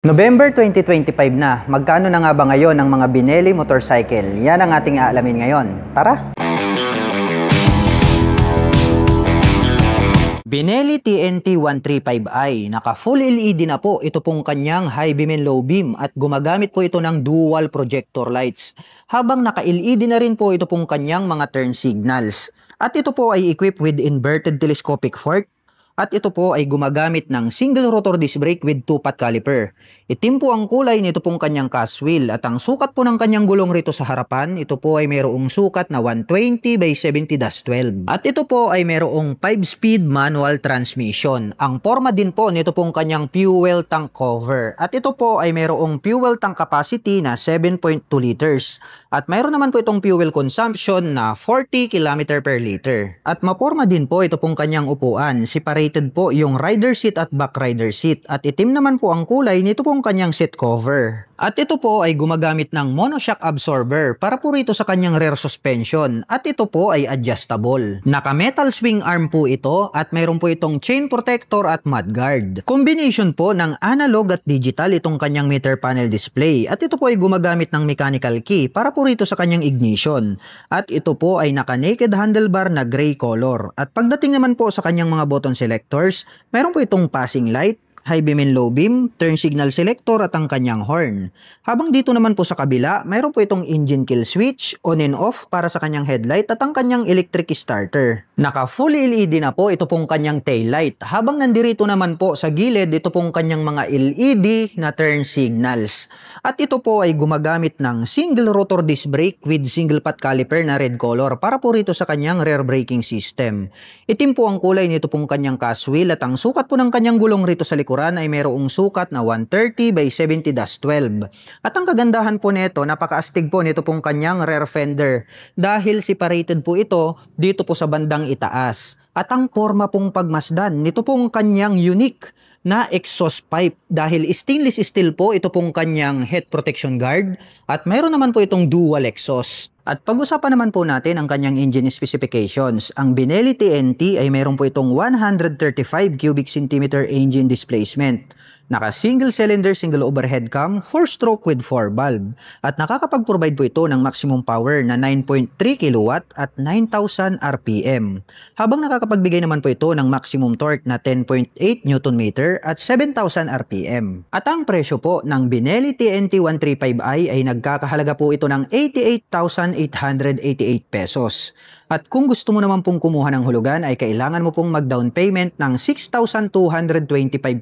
November 2025 na, magkano na nga ba ngayon ang mga Benelli motorcycle? Yan ang ating aalamin ngayon. Tara! Benelli TNT 135i, naka full LED na po ito pong kanyang high beam and low beam at gumagamit po ito ng dual projector lights. Habang naka LED na rin po ito pong kanyang mga turn signals. At ito po ay equipped with inverted telescopic fork. At ito po ay gumagamit ng single rotor disc brake with 2-pot caliper. Itim po ang kulay nito pong kanyang cast wheel at ang sukat po ng kanyang gulong rito sa harapan, ito po ay mayroong sukat na 120 by 70-12. At ito po ay mayroong 5-speed manual transmission. Ang forma din po nito pong kanyang fuel tank cover. At ito po ay mayroong fuel tank capacity na 7.2 liters. At mayroon naman po itong fuel consumption na 40 km per liter. At maporma din po ito pong kanyang upuan. Separated po yung rider seat at back rider seat. At itim naman po ang kulay nito pong kanyang seat cover. At ito po ay gumagamit ng monoshock absorber para po rito sa kanyang rear suspension. At ito po ay adjustable. Naka metal swing arm po ito at mayroon po itong chain protector at mudguard. Combination po ng analog at digital itong kanyang meter panel display. At ito po ay gumagamit ng mechanical key para po rito sa kanyang ignition. At ito po ay naka naked handlebar na gray color. At pagdating naman po sa kanyang mga button selectors, mayroon po itong passing light, high beam and low beam, turn signal selector at ang kanyang horn. Habang dito naman po sa kabila, mayroon po itong engine kill switch, on and off para sa kanyang headlight at ang kanyang electric starter. Naka full LED na po ito pong kanyang tail light. Habang nandirito naman po sa gilid, ito pong kanyang mga LED na turn signals. At ito po ay gumagamit ng single rotor disc brake with single pot caliper na red color para po rito sa kanyang rear braking system. Itim po ang kulay nito pong kanyang cast wheel at ang sukat po ng kanyang gulong rito sa likuran ay mayroong sukat na 130 by 70-12. At ang kagandahan po nito, napakaastig po nito pong kanyang rear fender dahil separated po ito dito po sa bandang itaas. At ang forma pong pagmasdan nito pong kanyang unique na exhaust pipe dahil stainless steel po ito pong kanyang head protection guard at mayroon naman po itong dual exhaust. At pag-usapan naman po natin ang kanyang engine specifications. Ang Benelli TNT ay mayroon po itong 135 cubic centimeter engine displacement. Naka single cylinder, single overhead cam, 4-stroke with 4 valve. At nakakapag-provide po ito ng maximum power na 9.3 kW at 9,000 RPM. Habang nakakapagbigay naman po ito ng maximum torque na 10.8 Nm at 7,000 RPM. At ang presyo po ng Benelli TNT 135i ay nagkakahalaga po ito ng 88,888 pesos. At kung gusto mo naman pong kumuha ng hulugan ay kailangan mo pong mag-down payment ng 6,225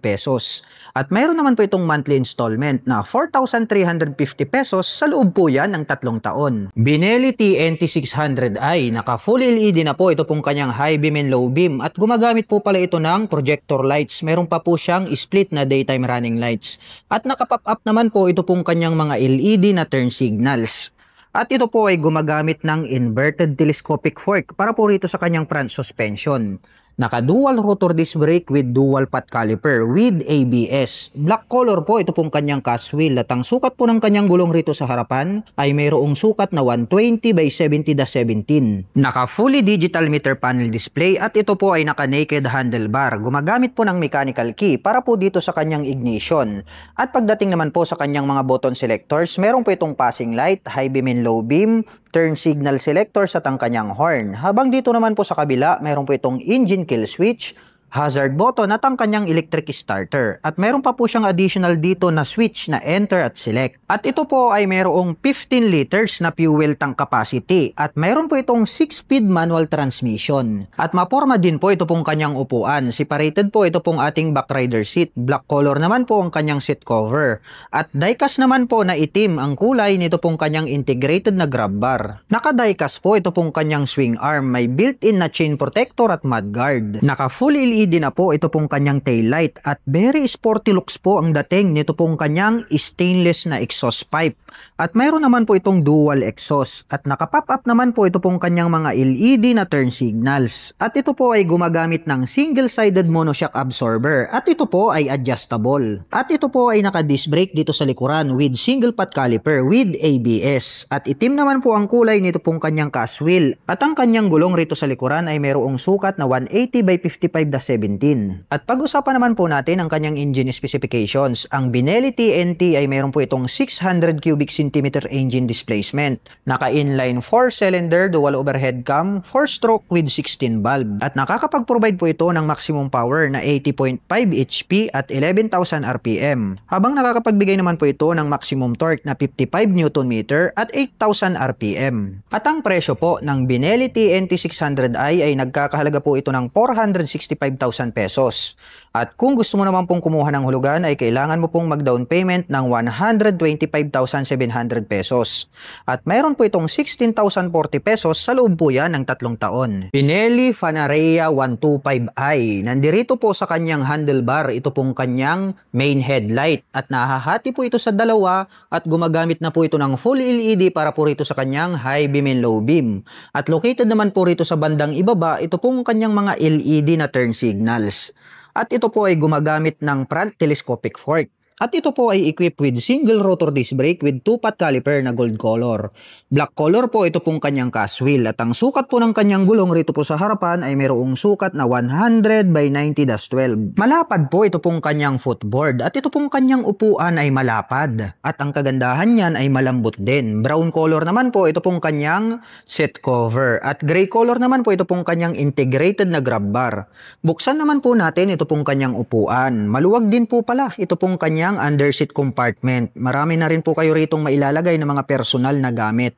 pesos. At mayroon naman po itong monthly installment na 4,350 pesos sa loob po yan ng 3 taon. Benelli TNT 600i, naka full LED na po ito pong kanyang high beam and low beam at gumagamit po pala ito ng projector lights. Meron pa po siyang split na daytime running lights. At naka-pop up naman po ito pong kanyang mga LED na turn signals. At ito po ay gumagamit ng inverted telescopic fork para po rito sa kanyang front suspension. Naka dual rotor disc brake with dual pot caliper with ABS. Black color po ito pong kanyang cast wheel at ang sukat po ng kanyang gulong rito sa harapan ay mayroong sukat na 120 by 70-17. Naka fully digital meter panel display at ito po ay naka naked handlebar. Gumagamit po ng mechanical key para po dito sa kanyang ignition. At pagdating naman po sa kanyang mga button selectors, meron po itong passing light, high beam and low beam, turn signal selectors at ang kanyang horn. Habang dito naman po sa kabila, meron po itong engine kill switch, hazard button at ang kanyang electric starter. At meron pa po siyang additional dito na switch na enter at select. At ito po ay mayroong 15 liters na fuel tank capacity. At meron po itong 6-speed manual transmission. At maporma din po ito pong kanyang upuan. Separated po ito pong ating back rider seat. Black color naman po ang kanyang seat cover. At diecast naman po na itim ang kulay nito pong kanyang integrated na grab bar. Naka-diecast po ito pong kanyang swing arm. May built-in na chain protector at mudguard. Naka full LED na po ito pong kanyang tail light at very sporty looks po ang dating nito pong kanyang stainless na exhaust pipe. At mayroon naman po itong dual exhaust at naka-pop up naman po ito pong kanyang mga LED na turn signals. At ito po ay gumagamit ng single-sided monoshock absorber at ito po ay adjustable. At ito po ay naka-disc brake dito sa likuran with single pot caliper with ABS. At itim naman po ang kulay nito pong kanyang cast wheel. At ang kanyang gulong rito sa likuran ay mayroong sukat na 180 by 55 70-17. At pag-usapan naman po natin ang kanyang engine specifications. Ang Benelli TNT ay mayroon po itong 600 cubic centimeter engine displacement. Naka-inline 4-cylinder dual overhead cam, 4-stroke with 16 valve. At nakakapag-provide po ito ng maximum power na 80.5 HP at 11,000 RPM. Habang nakakapagbigay naman po ito ng maximum torque na 55 Nm at 8,000 RPM. At ang presyo po ng Benelli TNT 600i ay nagkakahalaga po ito ng 465,000 pesos. At kung gusto mo naman pong kumuha ng hulugan ay kailangan mo pong mag-down payment ng 125,700 pesos. At mayroon po itong 16,040 pesos sa loob po yan ng 3 taon. Benelli Panarea 125i. Nandirito po sa kanyang handlebar, ito pong kanyang main headlight. At nahahati po ito sa dalawa at gumagamit na po ito ng full LED para po rito sa kanyang high beam and low beam. At located naman po rito sa bandang ibaba, ito pong kanyang mga LED na turn signals. At ito po ay gumagamit ng front telescopic fork. At ito po ay equipped with single rotor disc brake with 2-pot caliper na gold color. Black color po ito pong kanyang cast wheel at ang sukat po ng kanyang gulong rito po sa harapan ay mayroong sukat na 100 by 90-12. Malapad po ito pong kanyang footboard at ito pong kanyang upuan ay malapad. At ang kagandahan niyan ay malambot din. Brown color naman po ito pong kanyang seat cover at gray color naman po ito pong kanyang integrated na grab bar. Buksan naman po natin ito pong kanyang upuan. Maluwag din po pala ito pong kanyang underseat compartment. Marami na rin po kayo ritong mailalagay ng mga personal na gamit.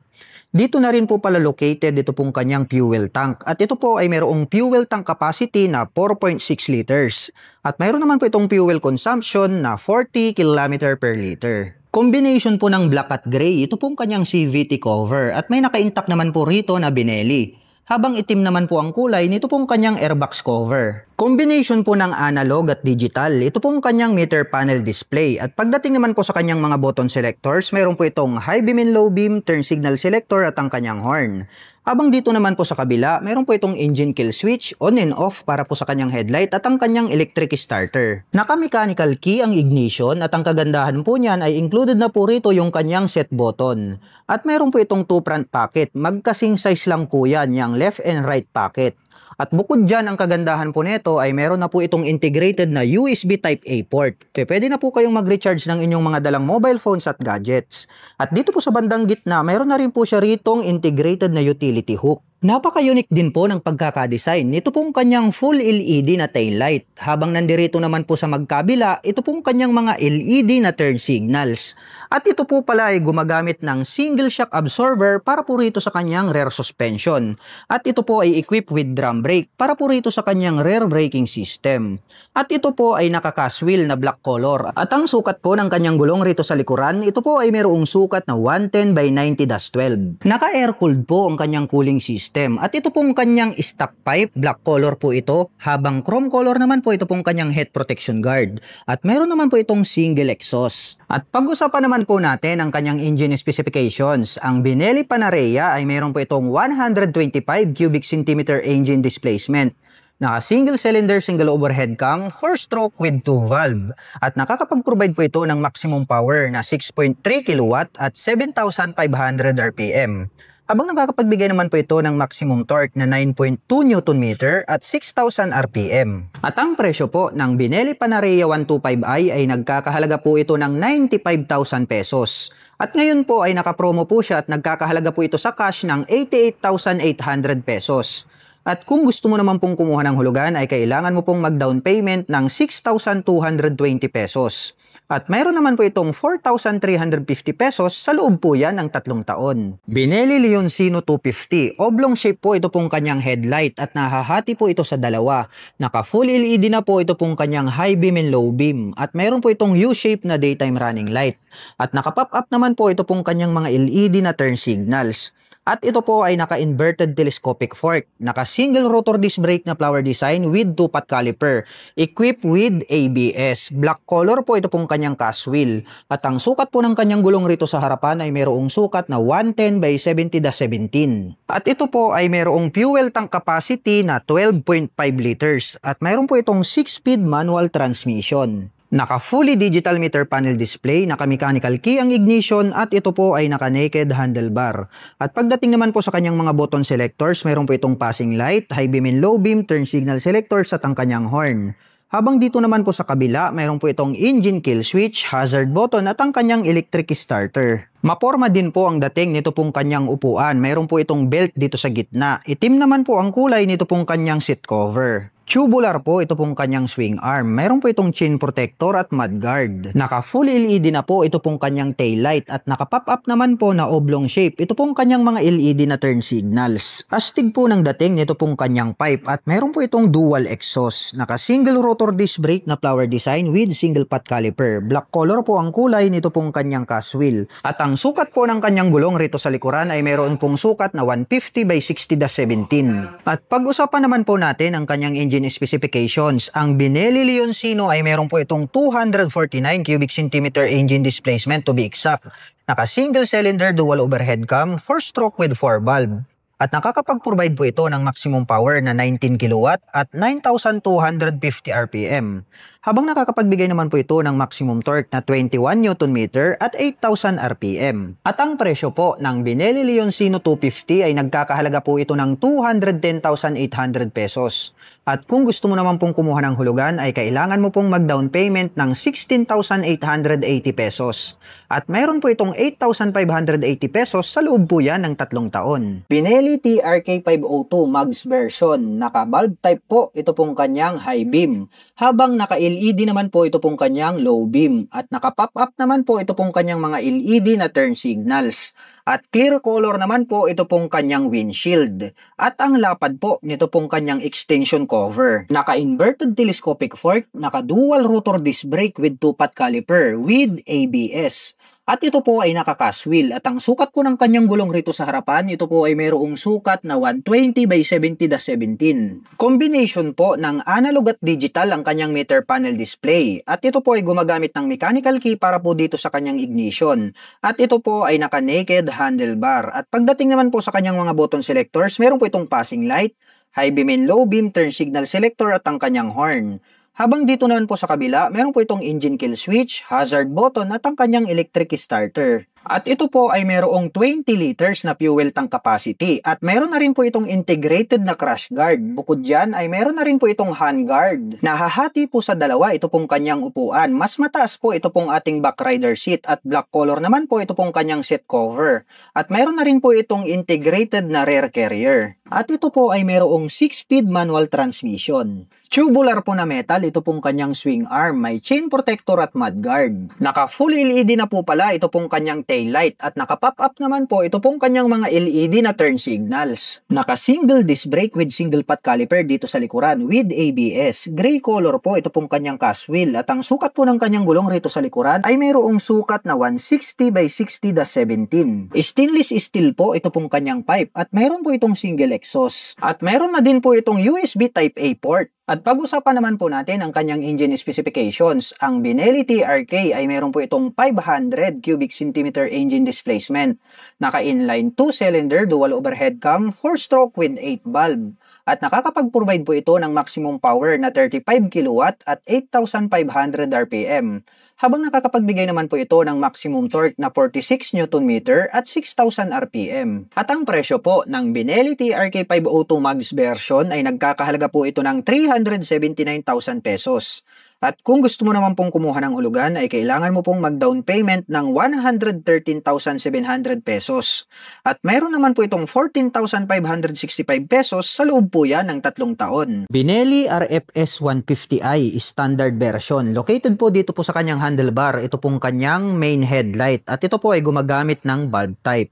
Dito na rin po pala located ito pong kanyang fuel tank. At ito po ay mayroong fuel tank capacity na 4.6 liters. At mayroon naman po itong fuel consumption na 40 km per liter. Combination po ng black at gray, ito pong kanyang CVT cover. At may naka-intact naman po rito na Benelli. Habang itim naman po ang kulay, nito pong kanyang airbox cover. Combination po ng analog at digital, ito pong kanyang meter panel display. At pagdating naman po sa kanyang mga button selectors, mayroon po itong high beam and low beam, turn signal selector at ang kanyang horn. Habang dito naman po sa kabila, mayroon po itong engine kill switch, on and off para po sa kanyang headlight at ang kanyang electric starter. Naka-mechanical key ang ignition at ang kagandahan po niyan ay included na po rito yung kanyang set button. At mayroon po itong 2 front pocket, magkasing size lang po yan, yung left and right pocket. At bukod dyan, ang kagandahan po nito ay meron na po itong integrated na USB Type-A port. Kaya pwede na po kayong mag-recharge ng inyong mga dalang mobile phones at gadgets. At dito po sa bandang gitna, meron na rin po siya ritong integrated na utility hook. Napaka-unique din po ng pagkakadesign. Ito pong kanyang full LED na taillight. Habang nandirito naman po sa magkabila, ito pong kanyang mga LED na turn signals. At ito po pala ay gumagamit ng single shock absorber para po rito sa kanyang rear suspension. At ito po ay equipped with drum brake para po rito sa kanyang rear braking system. At ito po ay naka-cast wheel na black color. At ang sukat po ng kanyang gulong rito sa likuran, ito po ay mayroong sukat na 110 by 90-12. Naka-air-cooled po ang kanyang cooling system. At ito pong kanyang stock pipe, black color po ito, habang chrome color naman po ito pong kanyang head protection guard. At meron naman po itong single exhaust. At pag-usapan naman po natin ang kanyang engine specifications. Ang Benelli Panarea ay meron po itong 125 cubic centimeter engine displacement. Naka single cylinder, single overhead cam, 4-stroke with 2 valve. At nakakapag-provide po ito ng maximum power na 6.3 kW at 7,500 RPM. Habang nakakapagbigay naman po ito ng maximum torque na 9.2 Nm at 6,000 RPM. At ang presyo po ng Benelli Panarea 125i ay nagkakahalaga po ito ng 95,000 pesos. At ngayon po ay nakapromo po siya at nagkakahalaga po ito sa cash ng 88,800 pesos. At kung gusto mo naman pong kumuha ng hulugan ay kailangan mo pong mag-down payment ng 6,220 pesos. At mayroon naman po itong 4,350 pesos sa loob po yan ng 3 taon. Benelli Leoncino 250. Oblong shape po ito pong kanyang headlight at nahahati po ito sa dalawa. Naka full LED na po ito pong kanyang high beam and low beam. At mayroon po itong U-shape na daytime running light. At naka-pop up naman po ito pong kanyang mga LED na turn signals. At ito po ay naka-inverted telescopic fork, naka-single rotor disc brake na flower design with 2-pot caliper, equipped with ABS. Black color po ito pong kanyang cast wheel. At ang sukat po ng kanyang gulong rito sa harapan ay mayroong sukat na 110 by 70-17. At ito po ay mayroong fuel tank capacity na 12.5 liters. At mayroon po itong 6-speed manual transmission. Naka fully digital meter panel display, naka mechanical key ang ignition at ito po ay naka naked handlebar. At pagdating naman po sa kanyang mga button selectors, mayroon po itong passing light, high beam and low beam, turn signal selectors at ang kanyang horn. Habang dito naman po sa kabila, mayroon po itong engine kill switch, hazard button at ang kanyang electric starter. Maporma din po ang dating nito pong kanyang upuan. Mayroon po itong belt dito sa gitna. Itim naman po ang kulay nito pong kanyang seat cover. Tubular po ito pong kanyang swing arm. Mayroon po itong chin protector at mudguard. Naka full LED na po ito pong kanyang tail light at naka pop up naman po na oblong shape. Ito pong kanyang mga LED na turn signals. Astig po ng dating nito pong kanyang pipe at mayroon po itong dual exhaust. Naka single rotor disc brake na flower design with single pot caliper. Black color po ang kulay nito pong kanyang cast wheel. At ang sukat po ng kanyang gulong rito sa likuran ay mayroon pong sukat na 150 by 60-17. At pag-usapan naman po natin ang kanyang engine specifications. Ang Benelli Leoncino ay meron po itong 249 cubic centimeter engine displacement to be exact. Naka single cylinder dual overhead cam, 4-stroke with 4 valve. At nakakapag-provide po ito ng maximum power na 19 kW at 9,250 RPM. Habang nakakapagbigay naman po ito ng maximum torque na 21 Nm at 8,000 RPM. At ang presyo po ng Benelli Leoncino 250 ay nagkakahalaga po ito ng 210,800 pesos. At kung gusto mo naman pong kumuha ng hulugan ay kailangan mo pong mag-down payment ng 16,880 pesos. At meron po itong 8,580 pesos sa loob po yan ng 3 taon. Benelli TRK 502 Mags version. Naka-bulb type po ito pong kanyang high beam. Habang naka-LED naman po ito pong kanyang low beam. At naka-pop up naman po ito pong kanyang mga LED na turn signals. At clear color naman po ito pong kanyang windshield. At ang lapad po nito pong kanyang extension cover. Naka-inverted telescopic fork, naka-dual rotor disc brake with 2-pot caliper with ABS. At ito po ay naka-cast wheel. At ang sukat po ng kanyang gulong rito sa harapan, ito po ay mayroong sukat na 120 by 70-17. Combination po ng analog at digital ang kanyang meter panel display. At ito po ay gumagamit ng mechanical key para po dito sa kanyang ignition. At ito po ay naka-naked handlebar. At pagdating naman po sa kanyang mga button selectors, meron po itong passing light, high beam and low beam, turn signal selector at ang kanyang horn. Habang dito naman po sa kabila, meron po itong engine kill switch, hazard button at ang kanyang electric starter. At ito po ay mayroong 20 liters na fuel tank capacity at mayroon na rin po itong integrated na crash guard. Bukod dyan ay mayroon na rin po itong hand guard. Nahahati po sa dalawa ito pong kanyang upuan. Mas mataas po ito pong ating back rider seat at black color naman po ito pong kanyang seat cover. At mayroon na rin po itong integrated na rear carrier. At ito po ay mayroong 6-speed manual transmission. Tubular po na metal, ito pong kanyang swing arm, may chain protector at mudguard. Naka full LED na po pala ito pong kanyang tail light at naka pop up naman po ito pong kanyang mga LED na turn signals. Naka single disc brake with single pot caliper dito sa likuran with ABS. Gray color po ito pong kanyang cast wheel at ang sukat po ng kanyang gulong rito sa likuran ay mayroong sukat na 160 by 60-17. Stainless steel po ito pong kanyang pipe at mayroon po itong single exhaust. At mayroon na din po itong USB Type A port. At pag-usapan naman po natin ang kanyang engine specifications. Ang Benelli TRK ay meron po itong 500 cubic centimeter engine displacement. Naka-inline 2-cylinder dual overhead cam, 4-stroke with 8 valve. At nakakapag-provide po ito ng maximum power na 35 kW at 8,500 RPM. Habang nakakapagbigay naman po ito ng maximum torque na 46 Nm at 6,000 RPM. At ang presyo po ng Benelli TRK 502 Mags version ay nagkakahalaga po ito ng 379,000 pesos. At kung gusto mo naman pong kumuha ng hulugan ay kailangan mo pong mag-down payment ng 113,700 pesos. At mayroon naman po itong 14,565 pesos sa loob po yan ng 3 taon. Benelli RFS 150i standard version. Located po dito po sa kanyang handlebar. Ito pong kanyang main headlight. At ito po ay gumagamit ng bulb type.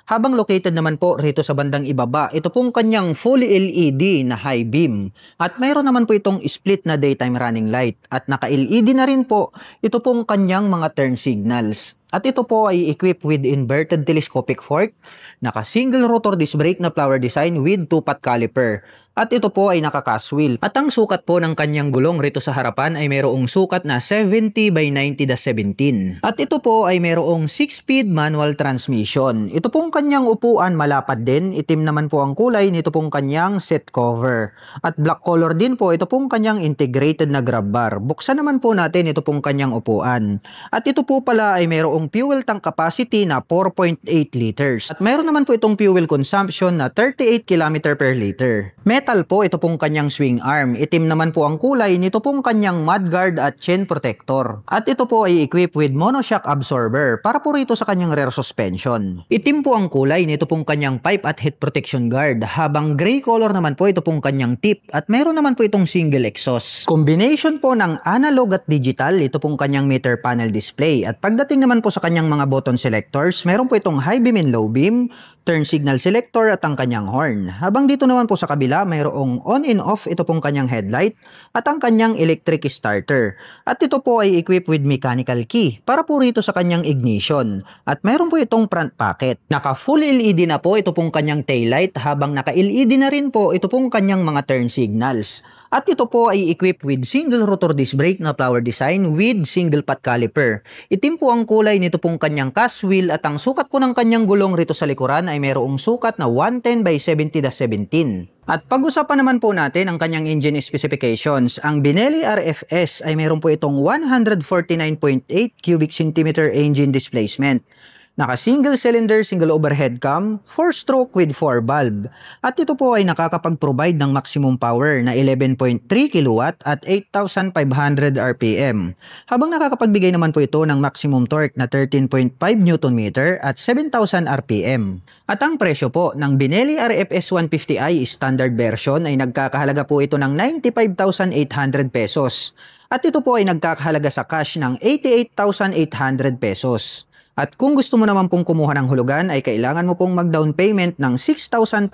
Habang located naman po rito sa bandang ibaba, ito pong kanyang full LED na high beam. At mayroon naman po itong split na daytime running light. At naka-LED na rin po ito pong kanyang mga turn signals. At ito po ay equipped with inverted telescopic fork, naka-single rotor disc brake na flower design with 2-pot caliper. At ito po ay naka-cast wheel. At ang sukat po ng kanyang gulong rito sa harapan ay mayroong sukat na 70 by 90/17. At ito po ay mayroong 6-speed manual transmission. Ito pong kanyang upuan malapad din. Itim naman po ang kulay nito pong kanyang seat cover. At black color din po ito pong kanyang integrated na grab bar. Buksan naman po natin ito pong kanyang upuan. At ito po pala ay mayroong fuel tank capacity na 4.8 liters. At mayroon naman po itong fuel consumption na 38 km per liter. Metal po ito pong kanyang swing arm. Itim naman po ang kulay nito pong kanyang mudguard at chain protector. At ito po ay equipped with monoshock absorber para po rito sa kanyang rear suspension. Itim po ang kulay nito pong kanyang pipe at head protection guard, habang gray color naman po ito pong kanyang tip at meron naman po itong single exhaust. Combination po ng analog at digital ito pong kanyang meter panel display. At pagdating naman po sa kanyang mga button selectors, meron po itong high beam and low beam, turn signal selector at ang kanyang horn. Habang dito naman po sa kabila, mayroong on and off ito pong kanyang headlight at ang kanyang electric starter. At ito po ay equipped with mechanical key para po rito sa kanyang ignition. At mayroon po itong front pocket. Naka full LED na po ito pong kanyang taillight, habang naka LED na rin po ito pong kanyang mga turn signals. At ito po ay equipped with single rotor disc brake na flower design with single pot caliper. Itim po ang kulay nito pong kanyang cast wheel at ang sukat po ng kanyang gulong rito sa likuran ay mayroong sukat na 110 by 70/17. At pag-usapan naman po natin ang kanyang engine specifications. Ang Benelli RFS ay mayroon po itong 149.8 cubic centimeter engine displacement. Naka single cylinder, single overhead cam, 4-stroke with 4 valve. At ito po ay nakakapag-provide ng maximum power na 11.3 kW at 8,500 RPM. Habang nakakapagbigay naman po ito ng maximum torque na 13.5 Nm at 7,000 RPM. At ang presyo po ng Benelli RFS 150i standard version ay nagkakahalaga po ito ng 95,800 pesos. At ito po ay nagkakahalaga sa cash ng 88,800 pesos. At kung gusto mo naman pong kumuha ng hulugan ay kailangan mo pong mag-down payment ng 6,220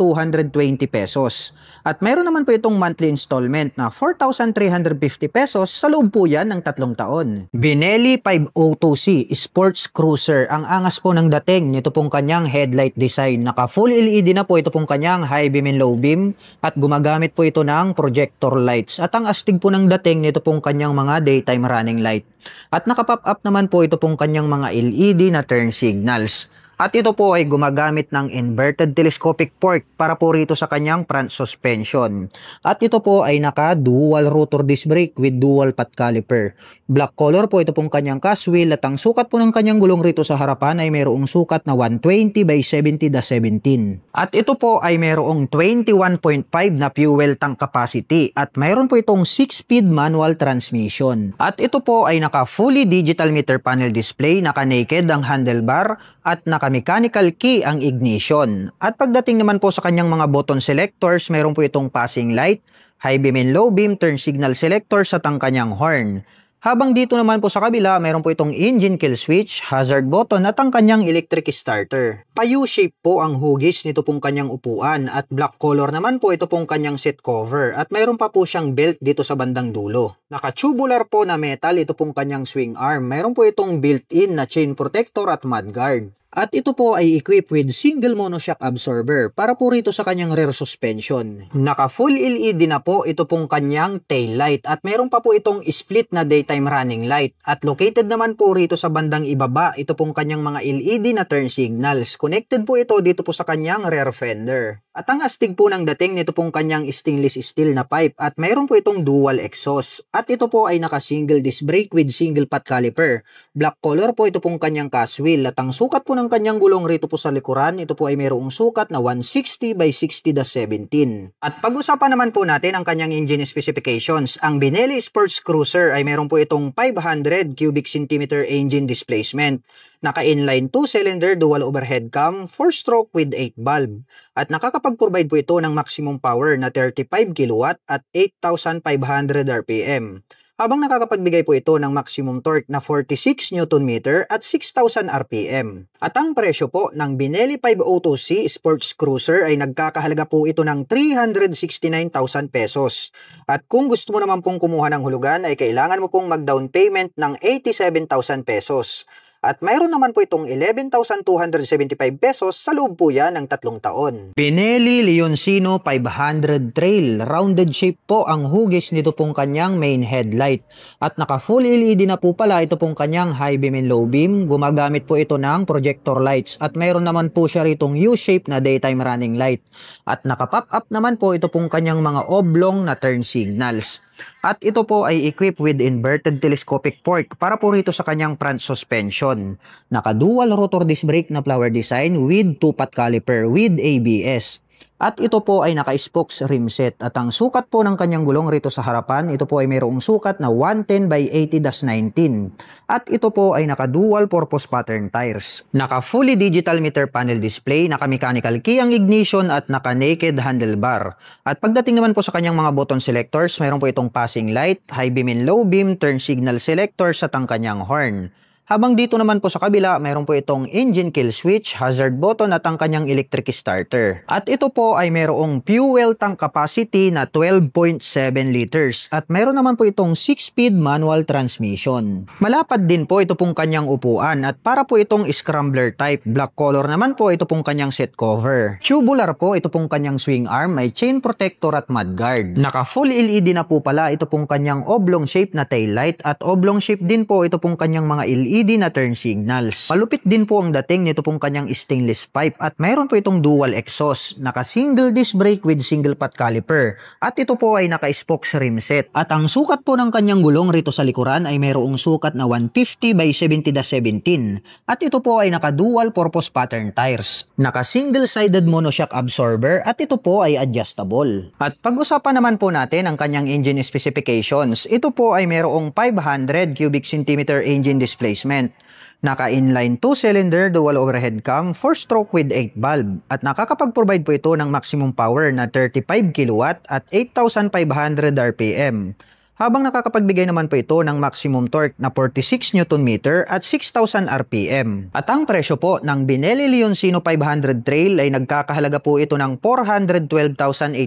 pesos. At meron naman po itong monthly installment na 4,350 pesos sa loob po yan ng 3 taon. Benelli 502C Sports Cruiser. Ang angas po ng dating nito pong kanyang headlight design. Naka full LED na po ito pong kanyang high beam and low beam at gumagamit po ito ng projector lights. At ang astig po ng dating nito pong kanyang mga daytime running light. At naka-pop up naman po ito pong kanyang mga LED na turn signals. At ito po ay gumagamit ng inverted telescopic fork para po rito sa kanyang front suspension. At ito po ay naka dual rotor disc brake with dual pot caliper. Black color po ito pong kanyang cast wheel at ang sukat po ng kanyang gulong rito sa harapan ay mayroong sukat na 120 by 70/17. At ito po ay mayroong 21.5 na fuel tank capacity at mayroon po itong 6-speed manual transmission. At ito po ay naka fully digital meter panel display, naka naked ang handlebar at naka-mechanical key ang ignition. At pagdating naman po sa kanyang mga button selectors, mayroon po itong passing light, high beam and low beam, turn signal selectors at ang kanyang horn. Habang dito naman po sa kabila, mayroon po itong engine kill switch, hazard button at ang kanyang electric starter. Pa-U-shape po ang hugis nito pong kanyang upuan at black color naman po ito pong kanyang seat cover at mayroon pa po siyang belt dito sa bandang dulo. Naka-tubular po na metal ito pong kanyang swing arm. Mayroon po itong built-in na chain protector at mudguard. At ito po ay equipped with single monoshock absorber para po rito sa kanyang rear suspension. Naka full LED na po ito pong kanyang tail light at meron pa po itong split na daytime running light. At located naman po rito sa bandang ibaba ito pong kanyang mga LED na turn signals. Connected po ito dito po sa kanyang rear fender. At ang astig po ng dating nito pong kanyang stainless steel na pipe at mayroon po itong dual exhaust. At ito po ay naka single disc brake with single pot caliper. Black color po ito pong kanyang cast wheel at ang sukat po ng kanyang gulong rito po sa likuran, ito po ay mayroong sukat na 160 by 60/17. At pag-usapan naman po natin ang kanyang engine specifications. Ang Benelli Sports Cruiser ay mayroon po itong 500 cubic centimeter engine displacement. Naka-inline 2-cylinder dual overhead cam, 4-stroke with 8 valve. At nakakapag-provide po ito ng maximum power na 35 kW at 8,500 RPM. Habang nakakapagbigay po ito ng maximum torque na 46 Nm at 6,000 RPM. At ang presyo po ng Benelli 502C Sports Cruiser ay nagkakahalaga po ito ng 369,000 pesos. At kung gusto mo naman pong kumuha ng hulugan ay kailangan mo pong mag-down payment ng 87,000 pesos. At mayroon naman po itong 11,275 pesos sa loob po yan ng 3 taon. Benelli Leoncino 500 Trail. Rounded shape po ang hugis nito pong kanyang main headlight. At naka full LED na po pala ito pong kanyang high beam and low beam. Gumagamit po ito ng projector lights. At mayroon naman po siya ritong U-shape na daytime running light. At naka pop up naman po ito pong kanyang mga oblong na turn signals. At ito po ay equipped with inverted telescopic fork para po rito sa kanyang front suspension. Naka-dual rotor disc brake na flower design with 2-pot caliper with ABS. At ito po ay naka-spokes rim set. At ang sukat po ng kanyang gulong rito sa harapan, ito po ay mayroong sukat na 110 by 80-19. At ito po ay naka-dual purpose pattern tires. Naka-fully digital meter panel display, naka-mechanical key ang ignition at naka-naked handlebar. At pagdating naman po sa kanyang mga button selectors, mayroon po itong passing light, high beam and low beam, turn signal selectors at ang kanyang horn. Habang dito naman po sa kabila, mayroon po itong engine kill switch, hazard button at ang kanyang electric starter. At ito po ay mayroong fuel tank capacity na 12.7 liters. At mayroon naman po itong 6-speed manual transmission. Malapad din po ito pong kanyang upuan at para po itong scrambler type. Black color naman po ito pong kanyang seat cover. Tubular po ito pong kanyang swing arm, may chain protector at mudguard. Naka full LED na po pala ito pong kanyang oblong shape na tail light at oblong shape din po ito pong kanyang mga LED na turn signals. Malupit din po ang dating nito pong kanyang stainless pipe at mayroon po itong dual exhaust, naka single disc brake with single pot caliper at ito po ay naka spokes rim set. At ang sukat po ng kanyang gulong rito sa likuran ay mayroong sukat na 150 by 70-17 at ito po ay naka dual purpose pattern tires, naka single sided monoshock absorber at ito po ay adjustable. At pag-usapan naman po natin ang kanyang engine specifications, ito po ay mayroong 500 cubic centimeter engine displacement. Naka-inline 2-cylinder dual overhead cam 4-stroke with 8 valve at nakakapag-provide po ito ng maximum power na 35 kW at 8,500 RPM. Habang nakakapagbigay naman po ito ng maximum torque na 46 Nm at 6,000 RPM. At ang presyo po ng Benelli Leoncino 500 Trail ay nagkakahalaga po ito ng 412,800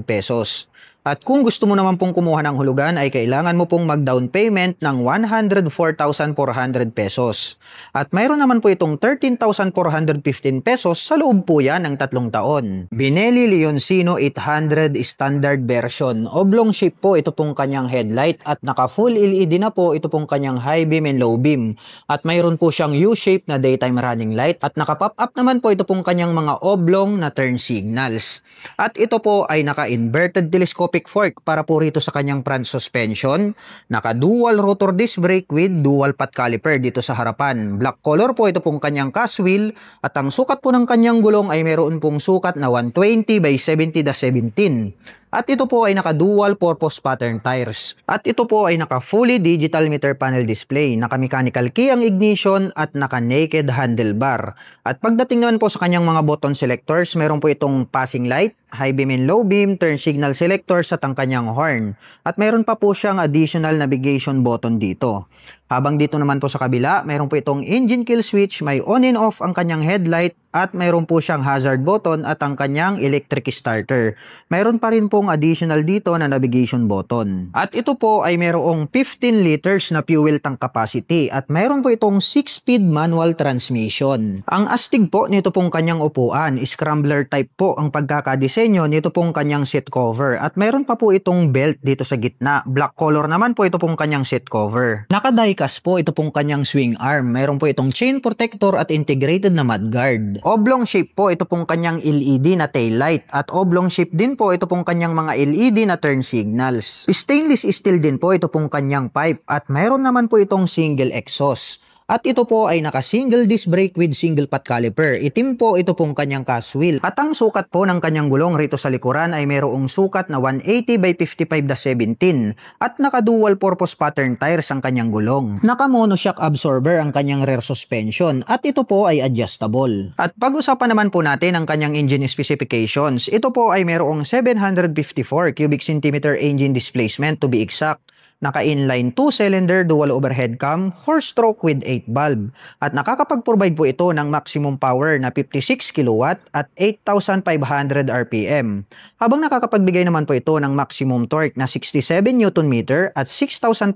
pesos. At kung gusto mo naman pong kumuha ng hulugan ay kailangan mo pong mag-down payment ng 104,400 pesos. At mayroon naman po itong 13,415 pesos sa loob po yan ng 3 taon. Benelli Leoncino 800 standard version. Oblong shape po ito pong kanyang headlight at naka full LED na po ito pong kanyang high beam and low beam. At mayroon po siyang U-shape na daytime running light at naka pop up naman po ito pong kanyang mga oblong na turn signals. At ito po ay naka inverted telescopic fork para po rito sa kanyang front suspension. Naka dual rotor disc brake with dual pot caliper dito sa harapan. Black color po ito pong kanyang cast wheel at ang sukat po ng kanyang gulong ay meron pong sukat na 120 by 70-17. At ito po ay naka dual purpose pattern tires. At ito po ay naka fully digital meter panel display, naka mechanical key ang ignition at naka naked handlebar. At pagdating naman po sa kanyang mga button selectors, meron po itong passing light, high beam and low beam, turn signal selectors at ang kanyang horn. At meron pa po siyang additional navigation button dito. Habang dito naman po sa kabila, meron po itong engine kill switch, may on and off ang kanyang headlight at mayroon po siyang hazard button at ang kanyang electric starter. Mayroon pa rin pong additional dito na navigation button. At ito po ay mayroong 15 liters na fuel tank capacity at mayroon po itong 6-speed manual transmission. Ang astig po nito pong kanyang upuan, scrambler type po ang pagkakadesenyo nito pong kanyang seat cover at mayroon pa po itong belt dito sa gitna. Black color naman po ito pong kanyang seat cover. Naka-diecast po ito pong kanyang swing arm. Mayroon po itong chain protector at integrated na mudguard. Oblong shape po ito pong kanyang LED na tail light at oblong shape din po ito pong kanyang mga LED na turn signals. Stainless steel din po ito pong kanyang pipe at mayroon naman po itong single exhaust. At ito po ay naka-single disc brake with single pot caliper. Itim po ito pong kanyang cast wheel. At ang sukat po ng kanyang gulong rito sa likuran ay mayroong sukat na 180 by 55-17 at naka-dual purpose pattern tires ang kanyang gulong. Naka-monoshock absorber ang kanyang rear suspension at ito po ay adjustable. At pag-usapan naman po natin ang kanyang engine specifications. Ito po ay mayroong 754 cubic centimeter engine displacement to be exact. Naka-inline 2-cylinder dual overhead cam, 4-stroke with 8 valve. At nakakapag-provide po ito ng maximum power na 56 kW at 8,500 RPM. Habang nakakapagbigay naman po ito ng maximum torque na 67 Nm at 6,500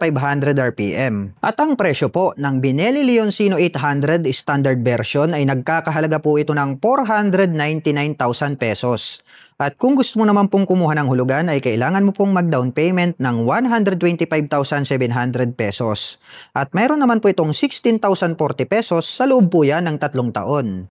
RPM. At ang presyo po ng Benelli Leoncino 800 standard version ay nagkakahalaga po ito ng 499,000 pesos. At kung gusto mo naman pong kumuha ng hulugan ay kailangan mo pong mag-down payment ng 125,700 pesos. At mayroon naman po itong 16,040 pesos sa loob po yan ng 3 taon.